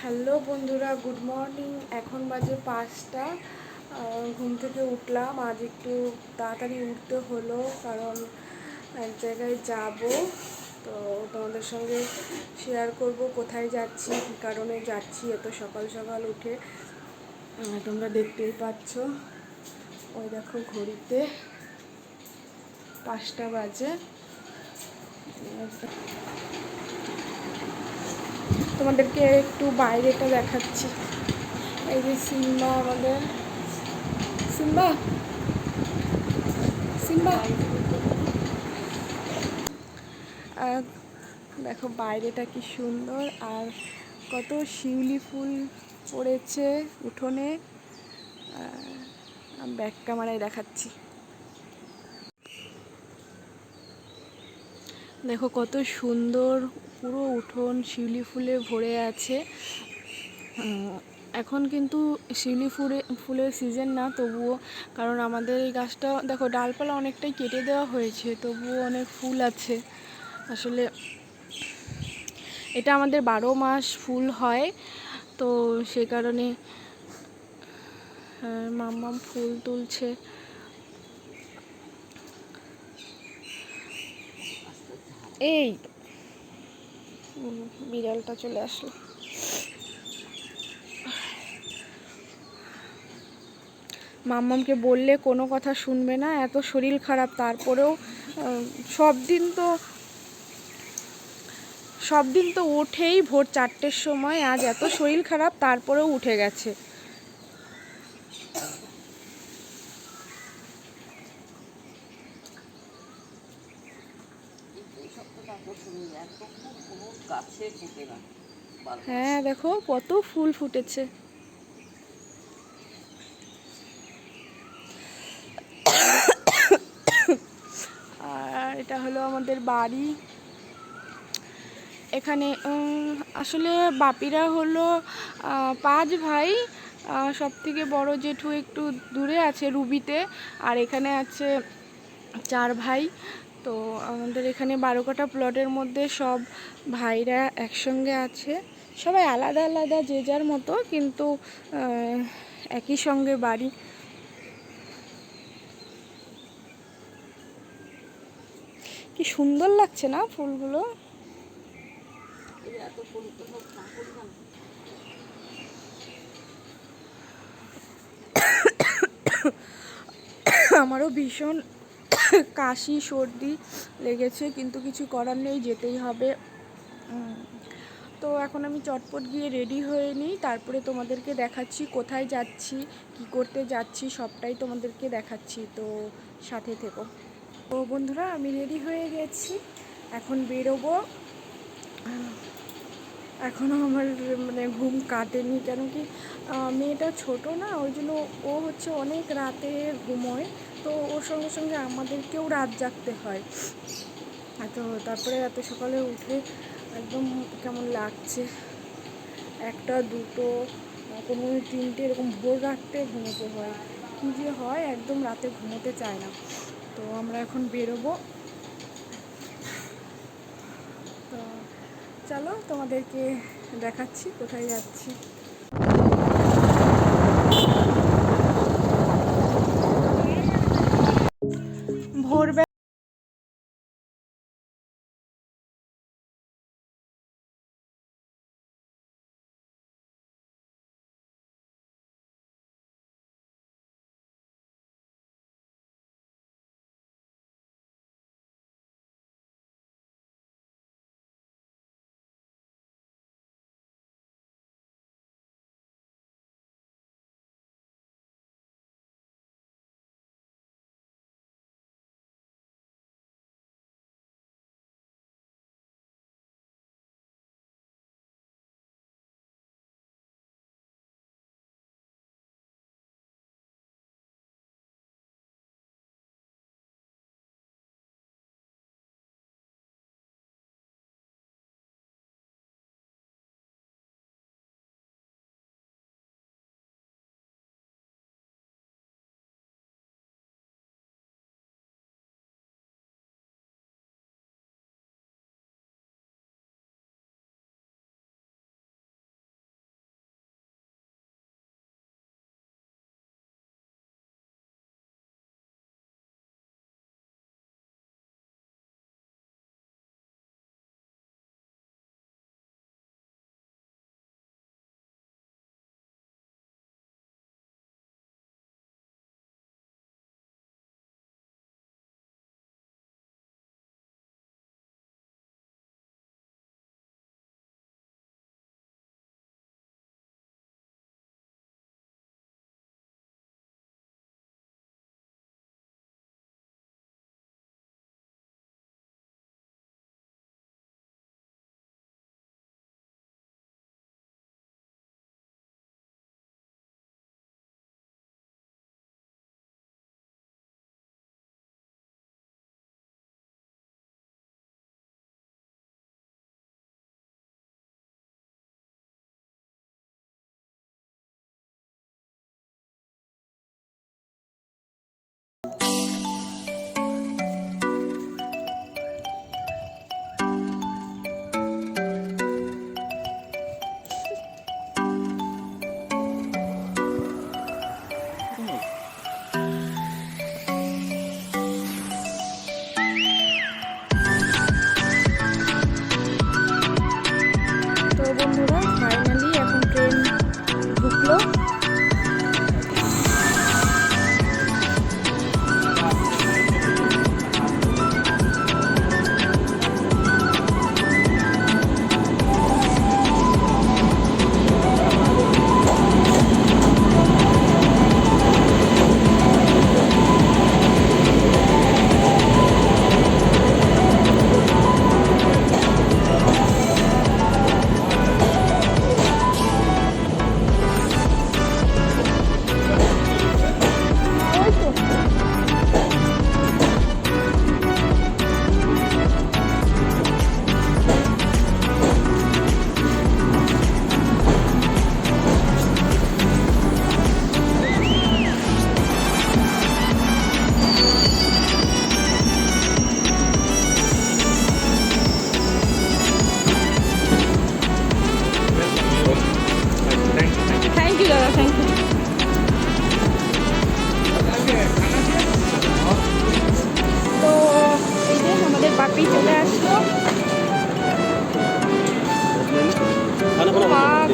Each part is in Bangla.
হ্যালো বন্ধুরা, গুড মর্নিং। এখন বাজে 5টা। ঘুম থেকে উঠলাম। আজ একটু তাড়াতাড়ি উঠতে হলো, কারণ এক জায়গায় যাব। তো তোমাদের সঙ্গে শেয়ার করব কোথায় যাচ্ছি, কী কারণে যাচ্ছি এত সকাল সকাল উঠে। তোমরা দেখতেই পাচ্ছ, ওই দেখো ঘড়িতে 5টা বাজে। তোমাদেরকে একটু বাইরেটা দেখাচ্ছি। এই যে সিম্বা, আমাদের সিম্বা সিম্বা দেখো বাইরেটা কি সুন্দর, আর কত শিউলি ফুল পড়েছে উঠোনে। ব্যাক ক্যামেরায় দেখাচ্ছি। দেখো কত সুন্দর, পুরো উঠোন শিউলি ফুলে ভরে আছে। এখন কিন্তু শিউলি ফুলের সিজন না, তবুও, কারণ আমাদের এই গাছটা দেখো ডালপালা অনেকটাই কেটে দেওয়া হয়েছে, তবুও অনেক ফুল আছে। আসলে এটা আমাদের 12 মাস ফুল হয়, তো সে কারণে মাম্মাম ফুল তুলছে। এই বিড়ালটা চলে আসলো। মাম্মামকে বললে কোনো কথা শুনবে না, এত শরীর খারাপ, তারপরেও সব দিন তো ওঠেই ভোর 4টের সময়। আজ এত শরীর খারাপ, তারপরেও উঠে গেছে। হ্যাঁ দেখো কত ফুল ফুটেছে। আর এটা হলো আমাদের বাড়ি। এখানে আসলে বাপিরা হলো 5 ভাই। সব থেকে বড় জেঠু একটু দূরে আছে রুবিতে, আর এখানে আছে 4 ভাই। তো আমাদের এখানে 12 কাঠা প্লটের মধ্যে সব ভাইরা একসঙ্গে আছে। সবাই আলাদা আলাদা যে যার মতো, কিন্তু একই সঙ্গে বাড়ি। কি সুন্দর লাগছে না ফুলগুলো। আমারও ভীষণ কাশি সর্দি লেগেছে, কিন্তু কিছু করার নেই, যেতেই হবে। তো এখন আমি চটপট গিয়ে রেডি হয়ে নিই, তারপরে তোমাদেরকে দেখাচ্ছি কোথায় যাচ্ছি, কি করতে যাচ্ছি, সবটাই তোমাদেরকে দেখাচ্ছি। তো সাথে থেকো। তো বন্ধুরা, আমি রেডি হয়ে গেছি, এখন বেরোবো। এখনও আমার ঘুম কাটেনি, কেন কি মেয়েটা ছোট না, ওই জন্য ও হচ্ছে অনেক রাতে ঘুমোয়। তো ওর সঙ্গে সঙ্গে আমাদেরকেও রাত জাগতে হয়। তো তারপরে এত সকালে উঠে একদম কেমন লাগছে। 1টা 2টো, কোনো 3টে, এরকম ভোর রাতে ঘুমোতে হয়। কী যে হয়, একদম রাতে ঘুমোতে চায় না। তো আমরা এখন বেরোবো। তো চলো তোমাদেরকে দেখাচ্ছি কোথায় যাচ্ছি। ভোরবেলা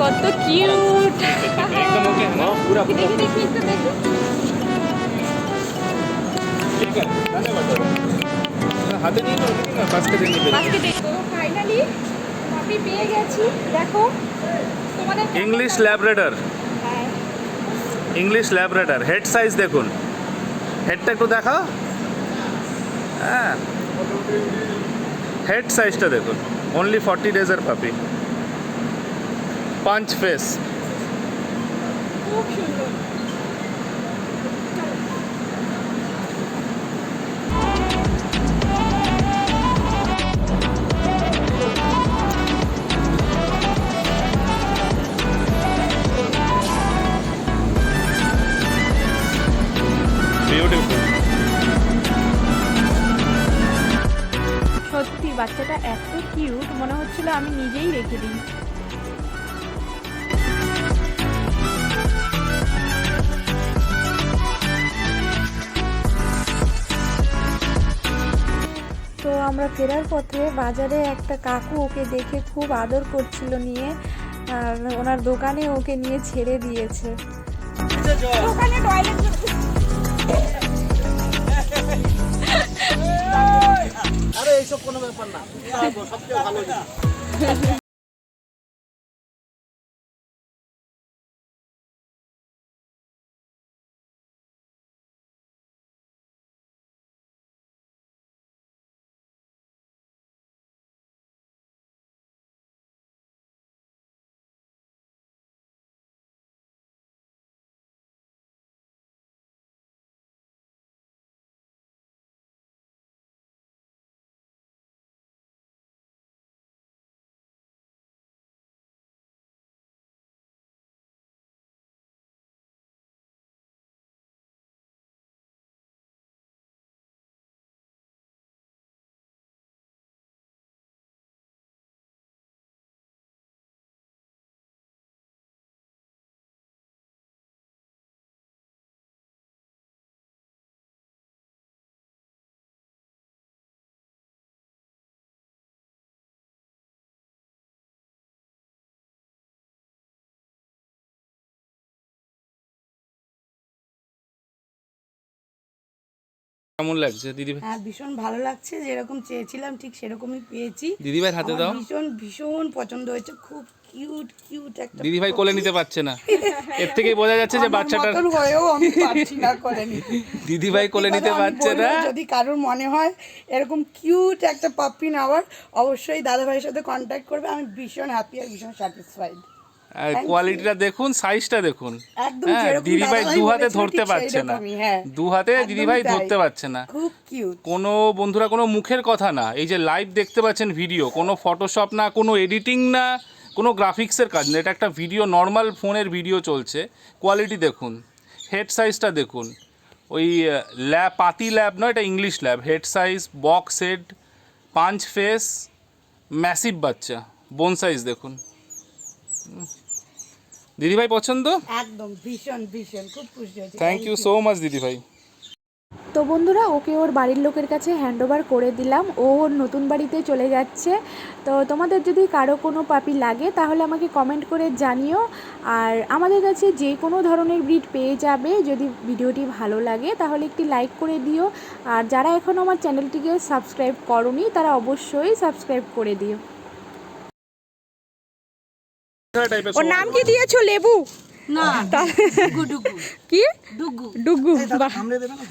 কত কিউট। एकदम ओके है ना पूरा पूरा দেখি একটু দেখি। ठीक है धन्यवाद हाथे नहीं ना पास के देनी আজকে দেখো ফাইনালি পাপি পেয়ে গেছি। দেখো তোমাদের इंग्लिश लैब्राडोर হ্যাঁ इंग्लिश लैब्राडोर हेड साइज দেখুন হেডটা একটু দেখাও হ্যাঁ হেড সাইজটা দেখুন only 40 days এর পাপি পাঁচ ফেস খুব সুন্দর। বিউটিফুল সত্যি বাচ্চাটা এত কিউট, মনে হচ্ছিল আমি নিজেই রেখে দিই। তো আমরা ফেরার পথে বাজারে একটা কাকু ওকে দেখে খুব আদর করছিল নিয়ে, আর ওনার দোকানে ওকে নিয়ে ছেড়ে দিয়েছে। দোকানে টয়লেট আরে এইসব কোনো ব্যাপার না, সবচেয়ে ভালো জিনিস। কেমন লাগছে দিদিভাই? হ্যাঁ ভীষণ ভালো লাগছে, যেরকম চেয়েছিলাম ঠিক সেরকমই পেয়েছি। দিদিভাই হাতে আমার দাও। ভীষণ ভীষণ পছন্দ হয়েছে, খুব কিউট কিউট একটা। দিদিভাই কোলে নিতে পারছে না, এর থেকেই বোঝা যাচ্ছে যে বাচ্চাটার মতন হয়েও আমি পারছি না কোলে নিতে। দিদিভাই কোলে নিতে সত্যি কথা আমি পারছে না। বলবো, যদি কারোর মনে হয় এরকম কিউট একটা পাপ্পি নেওয়ার, অবশ্যই দাদা ভাইয়ের সাথে কন্ট্যাক্ট করবে। আমি ভীষণ হ্যাপি আর ভীষণ স্যাটিসফাইড। আর কোয়ালিটিটা দেখুন, সাইজটা দেখুন। একদম হ্যাঁ যেরকম দিদিভাই দাদাভাই দু হাতে বলেছিল ধরতে ঠিক পারছে না, সেইরকমই, হ্যাঁ। দু হাতে একদমই দিদিভাই তাই। ধরতে পারছে না। খুব কিউট। কোনো বন্ধুরা কোনো মুখের কথা না, এই যে লাইভ দেখতে পাচ্ছেন ভিডিও, কোনো ফটোশপ না, কোনো এডিটিং না, কোনো গ্রাফিক্সের কাজ না, এটা একটা ভিডিও, নর্মাল ফোনের ভিডিও চলছে। কোয়ালিটি দেখুন, হেড সাইজটা দেখুন, ওই ল্যাব পাতি ল্যাব নয়, এটা English lab. Head size, box head, পাঁচ ফেস, ম্যাসিভ বাচ্চা, বোন সাইজ দেখুন। দিদিভাই পছন্দ? একদম ভীষণ ভীষণ খুব খুশি হয়েছি। থ্যাংক ইউ সো মাচ দিদিভাই। তো বন্ধুরা ওকে ওর বাড়ির লোকের কাছে হ্যান্ড ওভার করে দিলাম, ও ওর নতুন বাড়িতে চলে যাচ্ছে। তো তোমাদের যদি কারো কোনো পাপি লাগে তাহলে আমাকে কমেন্ট করে জানিও। আর আমাদের কাছে যে কোনো ধরনের ব্রিড পেয়ে যাবে। যদি ভিডিওটি ভালো লাগে তাহলে একটি লাইক করে দিও, আর যারা এখনও আমার চ্যানেলটিকে সাবস্ক্রাইব করোনি তারা অবশ্যই সাবস্ক্রাইব করে দিও। ওর নাম কি দিয়েছো? লেবু না, কি? ডুগু ডুগু। সামনে দেবে না।